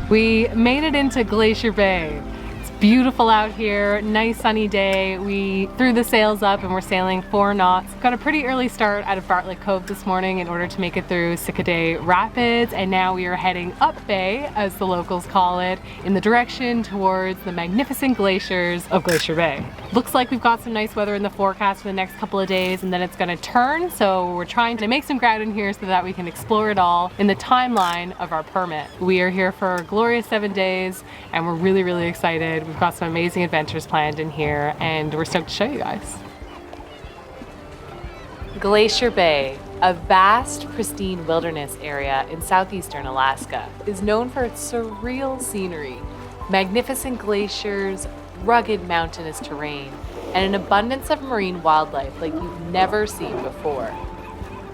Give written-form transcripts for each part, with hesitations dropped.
We made it into Glacier Bay. It's beautiful out here, nice sunny day. We threw the sails up and we're sailing 4 knots. Got a pretty early start out of Bartlett Cove this morning in order to make it through Sickaday Rapids, and now we are heading up bay, as the locals call it, in the direction towards the magnificent glaciers of Glacier Bay. Looks like we've got some nice weather in the forecast for the next couple of days, and then it's gonna turn, so we're trying to make some ground in here so that we can explore it all in the timeline of our permit. We are here for a glorious 7 days, and we're really excited. We've got some amazing adventures planned in here, and we're stoked to show you guys. Glacier Bay, a vast, pristine wilderness area in southeastern Alaska, is known for its surreal scenery, magnificent glaciers, rugged mountainous terrain, and an abundance of marine wildlife like you've never seen before.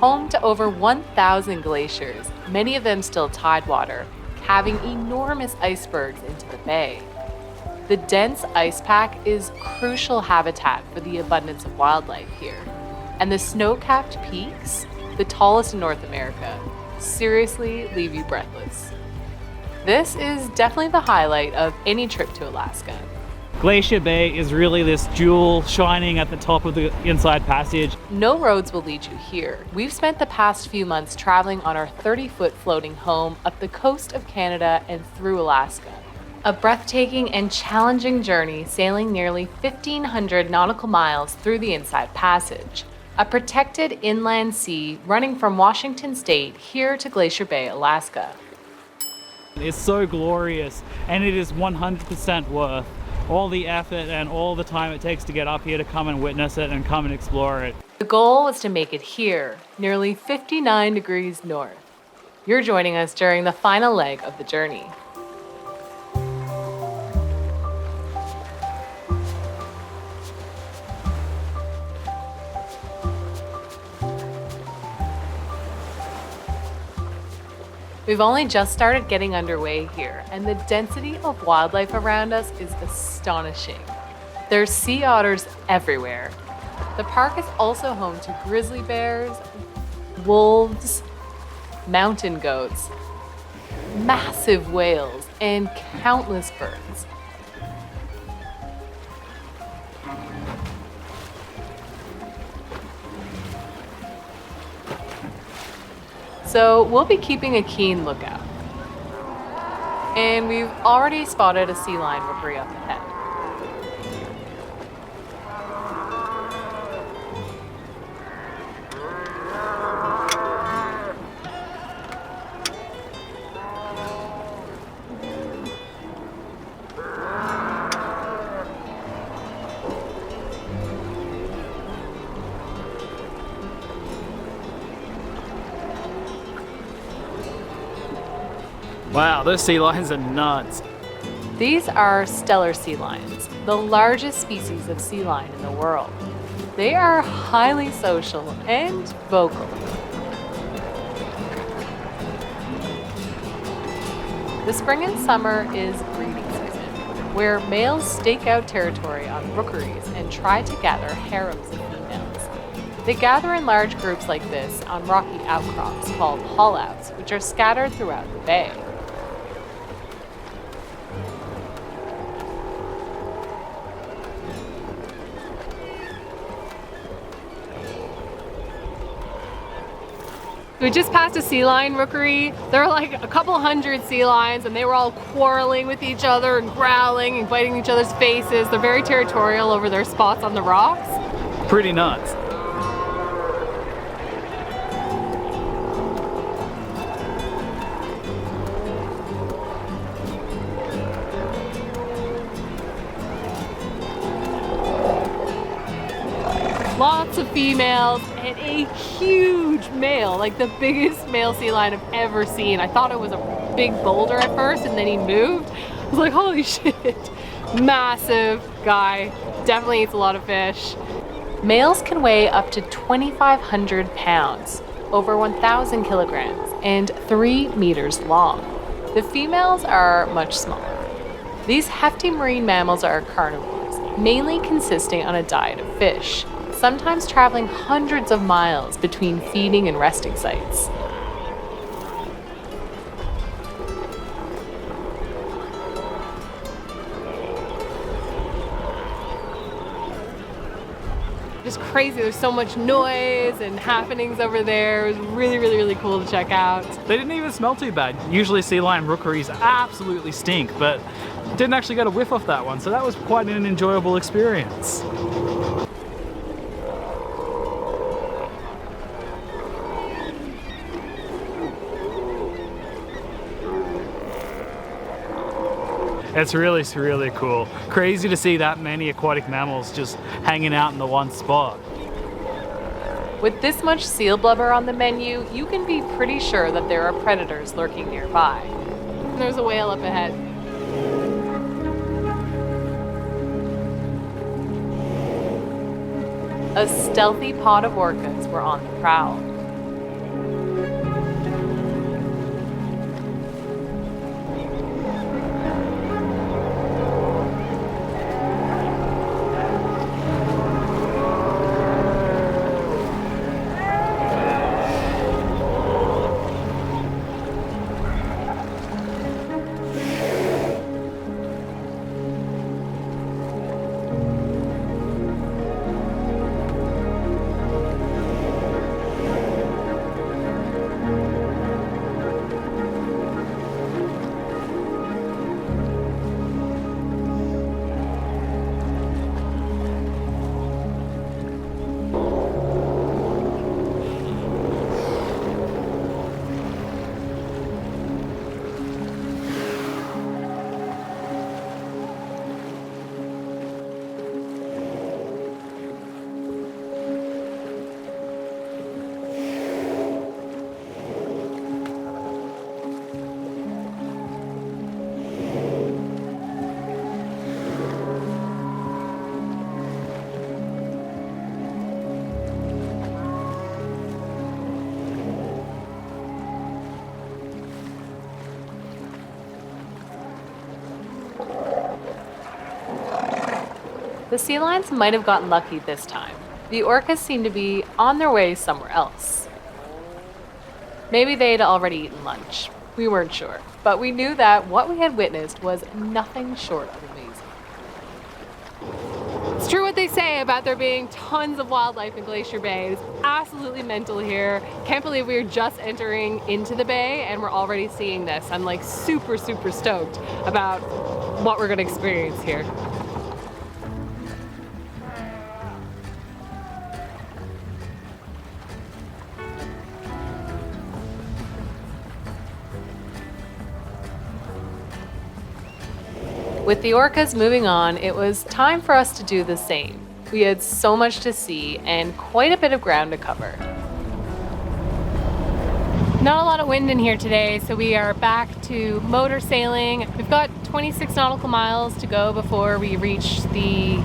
Home to over 1,000 glaciers, many of them still tidewater, calving enormous icebergs into the bay. The dense ice pack is crucial habitat for the abundance of wildlife here. And the snow-capped peaks, the tallest in North America, seriously leave you breathless. This is definitely the highlight of any trip to Alaska. Glacier Bay is really this jewel shining at the top of the Inside Passage. No roads will lead you here. We've spent the past few months traveling on our 30-foot floating home up the coast of Canada and through Alaska. A breathtaking and challenging journey sailing nearly 1,500 nautical miles through the Inside Passage, a protected inland sea running from Washington State here to Glacier Bay, Alaska. It's so glorious, and it is 100% worth all the effort and all the time it takes to get up here to come and witness it and come and explore it. The goal was to make it here, nearly 59 degrees north. You're joining us during the final leg of the journey. We've only just started getting underway here, and the density of wildlife around us is astonishing. There's sea otters everywhere. The park is also home to grizzly bears, wolves, mountain goats, massive whales, and countless birds. So we'll be keeping a keen lookout. And we've already spotted a sea lion rookery up ahead. Wow, those sea lions are nuts. These are stellar sea lions, the largest species of sea lion in the world. They are highly social and vocal. The spring and summer is breeding season, where males stake out territory on rookeries and try to gather harems of females. They gather in large groups like this on rocky outcrops called haulouts, which are scattered throughout the bay. We just passed a sea lion rookery. There were like a couple hundred sea lions, and they were all quarreling with each other and growling and biting each other's faces. They're very territorial over their spots on the rocks. Pretty nuts. Lots of females and a huge male, like the biggest male sea lion I've ever seen. I thought it was a big boulder at first, and then he moved. I was like, holy shit. Massive guy, definitely eats a lot of fish. Males can weigh up to 2,500 pounds, over 1,000 kilograms, and 3 meters long. The females are much smaller. These hefty marine mammals are carnivores, mainly consisting on a diet of fish, sometimes traveling hundreds of miles between feeding and resting sites. just crazy. There's so much noise and happenings over there. It was really, really, really cool to check out. They didn't even smell too bad. Usually sea lion rookeries absolutely stink, but didn't actually get a whiff off that one, so that was quite an enjoyable experience. It's really, really cool. Crazy to see that many aquatic mammals just hanging out in the one spot. With this much seal blubber on the menu, you can be pretty sure that there are predators lurking nearby. And there's a whale up ahead. A stealthy pod of orcas were on the prowl. The sea lions might have gotten lucky this time. The orcas seem to be on their way somewhere else. Maybe they'd already eaten lunch. We weren't sure, but we knew that what we had witnessed was nothing short of amazing. It's true what they say about there being tons of wildlife in Glacier Bay. It's absolutely mental here. Can't believe we're just entering into the bay and we're already seeing this. I'm like super, super stoked about what we're gonna experience here. With the orcas moving on, it was time for us to do the same. We had so much to see and quite a bit of ground to cover. Not a lot of wind in here today, so we are back to motor sailing. We've got 26 nautical miles to go before we reach the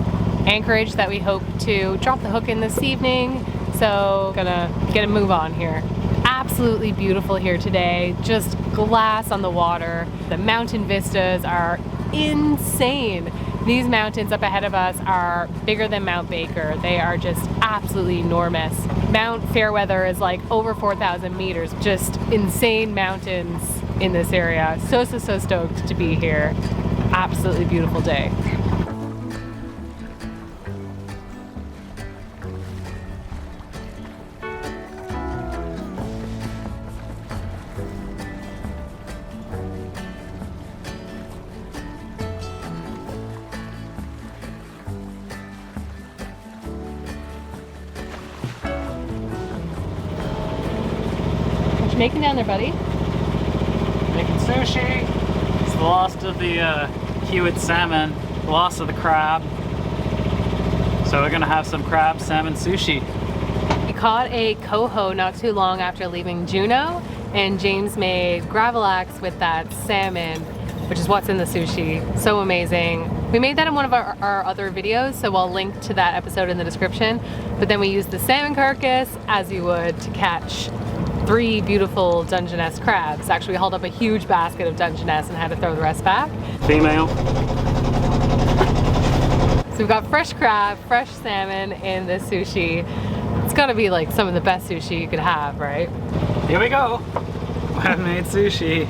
anchorage that we hope to drop the hook in this evening. So gonna get a move on here. Absolutely beautiful here today, just glass on the water. The mountain vistas are insane. These mountains up ahead of us are bigger than Mount Baker. They are just absolutely enormous. Mount Fairweather is like over 4,000 meters. Just insane mountains in this area. So stoked to be here. Absolutely beautiful day. Making down there, buddy? Making sushi. It's the last of the Hewitt salmon, the last of the crab. So we're gonna have some crab salmon sushi. We caught a coho not too long after leaving Juneau, and James made gravlax with that salmon, which is what's in the sushi. So amazing. We made that in one of our other videos, so I'll link to that episode in the description. But then we used the salmon carcass, as you would, to catch 3 beautiful Dungeness crabs. Actually, we hauled up a huge basket of Dungeness and had to throw the rest back. Female. So we've got fresh crab, fresh salmon in this sushi. It's gotta be like some of the best sushi you could have, right? Here we go. I've made sushi.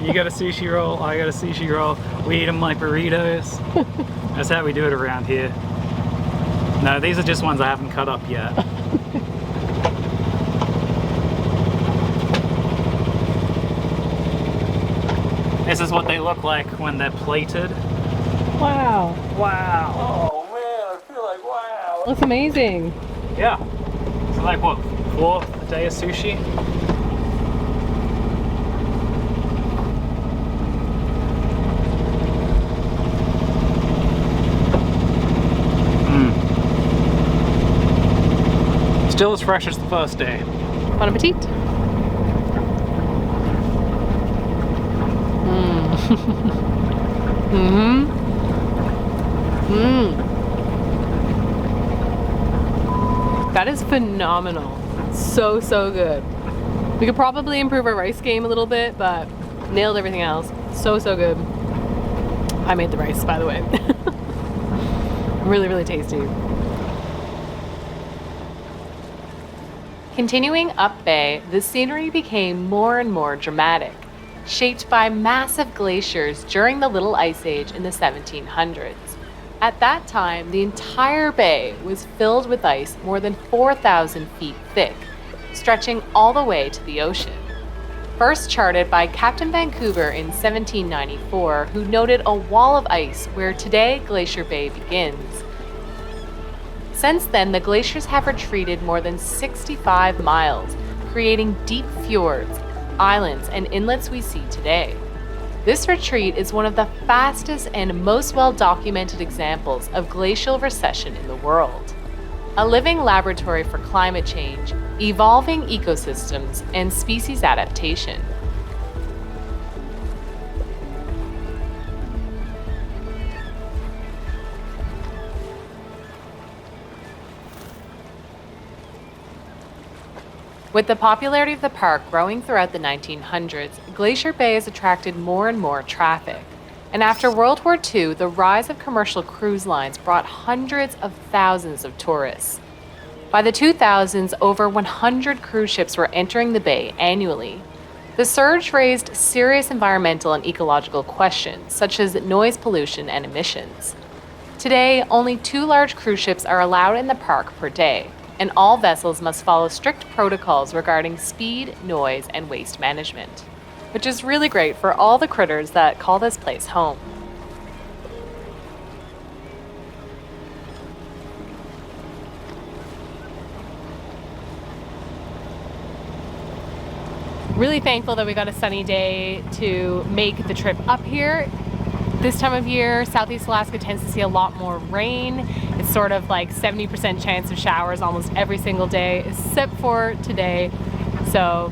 You got a sushi roll, I got a sushi roll. We eat them like burritos. That's how we do it around here. No, these are just ones I haven't cut up yet. This is what they look like when they're plated. Wow. Wow. Oh man, I feel like wow. That's amazing. Yeah. So like what, 4th day of sushi? Still as fresh as the first day. Bon appetit. That is phenomenal. So good. We could probably improve our rice game a little bit, but nailed everything else. So good. I made the rice, by the way. Really tasty. Continuing up bay, the scenery became more and more dramatic, shaped by massive glaciers during the Little Ice Age in the 1700s. At that time, the entire bay was filled with ice more than 4,000 feet thick, stretching all the way to the ocean. First charted by Captain Vancouver in 1794, who noted a wall of ice where today Glacier Bay begins. Since then, the glaciers have retreated more than 65 miles, creating deep fjords, islands, and inlets we see today. This retreat is one of the fastest and most well-documented examples of glacial recession in the world. A living laboratory for climate change, evolving ecosystems, and species adaptation. With the popularity of the park growing throughout the 1900s, Glacier Bay has attracted more and more traffic. And after World War II, the rise of commercial cruise lines brought hundreds of thousands of tourists. By the 2000s, over 100 cruise ships were entering the bay annually. The surge raised serious environmental and ecological questions, such as noise pollution and emissions. Today, only 2 large cruise ships are allowed in the park per day, and all vessels must follow strict protocols regarding speed, noise, and waste management, which is really great for all the critters that call this place home. Really thankful that we got a sunny day to make the trip up here. This time of year, Southeast Alaska tends to see a lot more rain. It's sort of like 70% chance of showers almost every single day, except for today. So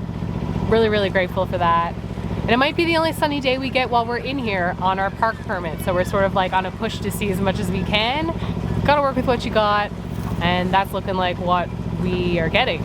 really grateful for that. And it might be the only sunny day we get while we're in here on our park permit. So we're sort of like on a push to see as much as we can. Gotta work with what you got. And that's looking like what we are getting.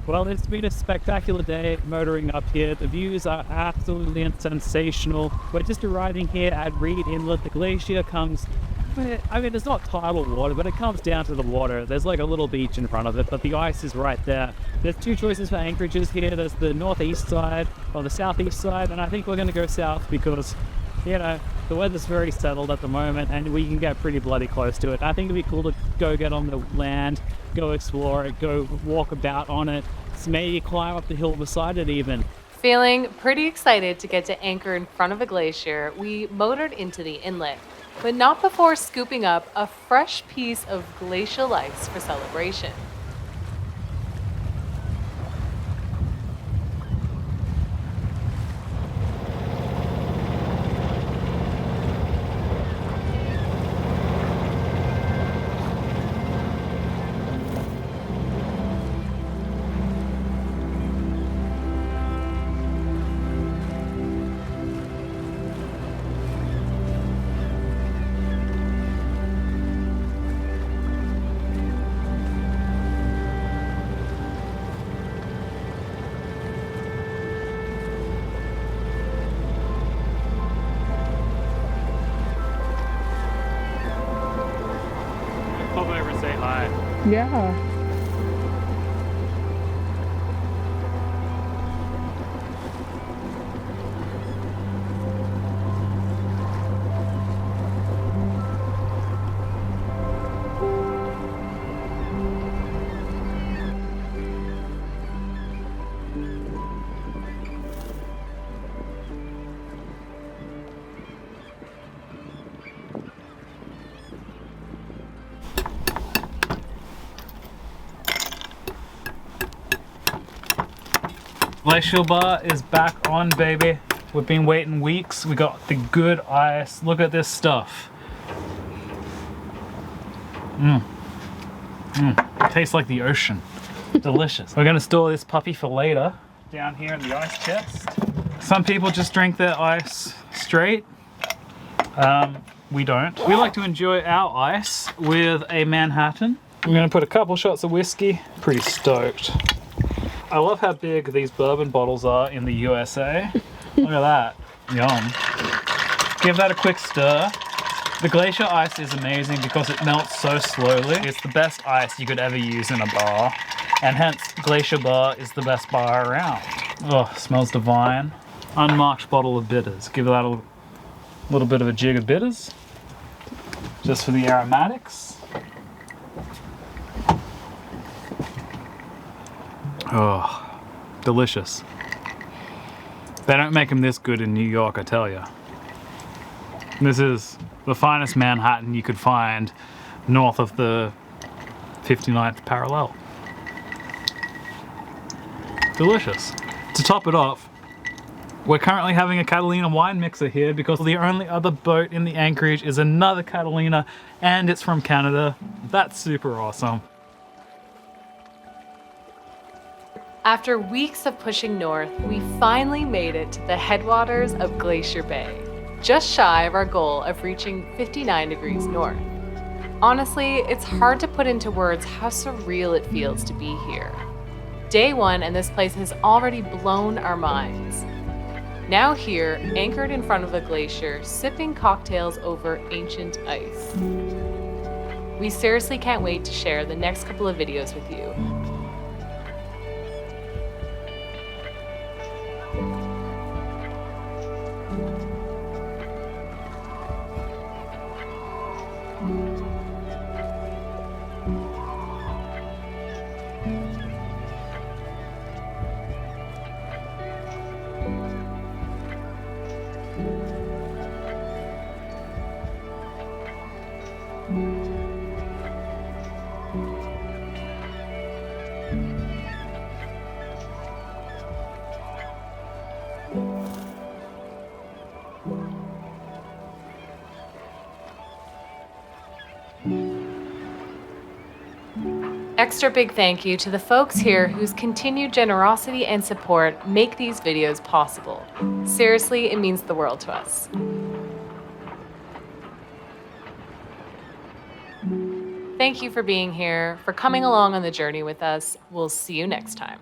Well, it's been a spectacular day motoring up here. The views are absolutely sensational. We're just arriving here at Reed Inlet. The glacier comes, I mean, it's not tidal water, but it comes down to the water. There's like a little beach in front of it, but the ice is right there. There's 2 choices for anchorages here. There's the northeast side or the southeast side, and I think we're going to go south because you know, the weather's very settled at the moment and we can get pretty bloody close to it. I think it'd be cool to go get on the land, go explore it, go walk about on it, maybe climb up the hill beside it even. Feeling pretty excited to get to anchor in front of a glacier, we motored into the inlet, but not before scooping up a fresh piece of glacial ice for celebration. Pop over and say hi. Yeah. Glacial bar is back on, baby. We've been waiting weeks. We got the good ice. Look at this stuff. It tastes like the ocean. Delicious. We're gonna store this puppy for later. Down here in the ice chest. Some people just drink their ice straight. We don't. We like to enjoy our ice with a Manhattan. I'm gonna put a couple shots of whiskey. Pretty stoked. I love how big these bourbon bottles are in the USA. Look at that. Yum. Give that a quick stir. The glacier ice is amazing because it melts so slowly. It's the best ice you could ever use in a bar. And hence, Glacier Bar is the best bar around. Oh, smells divine. Unmarked bottle of bitters. Give that a little bit of a jig of bitters. Just for the aromatics. Oh, delicious. They don't make them this good in New York, I tell you. This is the finest Manhattan you could find north of the 59th parallel. Delicious. To top it off, we're currently having a Catalina wine mixer here because the only other boat in the anchorage is another Catalina and it's from Canada. That's super awesome. After weeks of pushing north, we finally made it to the headwaters of Glacier Bay, just shy of our goal of reaching 59 degrees north. Honestly, it's hard to put into words how surreal it feels to be here. Day one and this place has already blown our minds. Now here, anchored in front of a glacier, sipping cocktails over ancient ice. We seriously can't wait to share the next couple of videos with you. Extra big thank you to the folks here whose continued generosity and support make these videos possible. Seriously, it means the world to us. Thank you for being here, for coming along on the journey with us. We'll see you next time.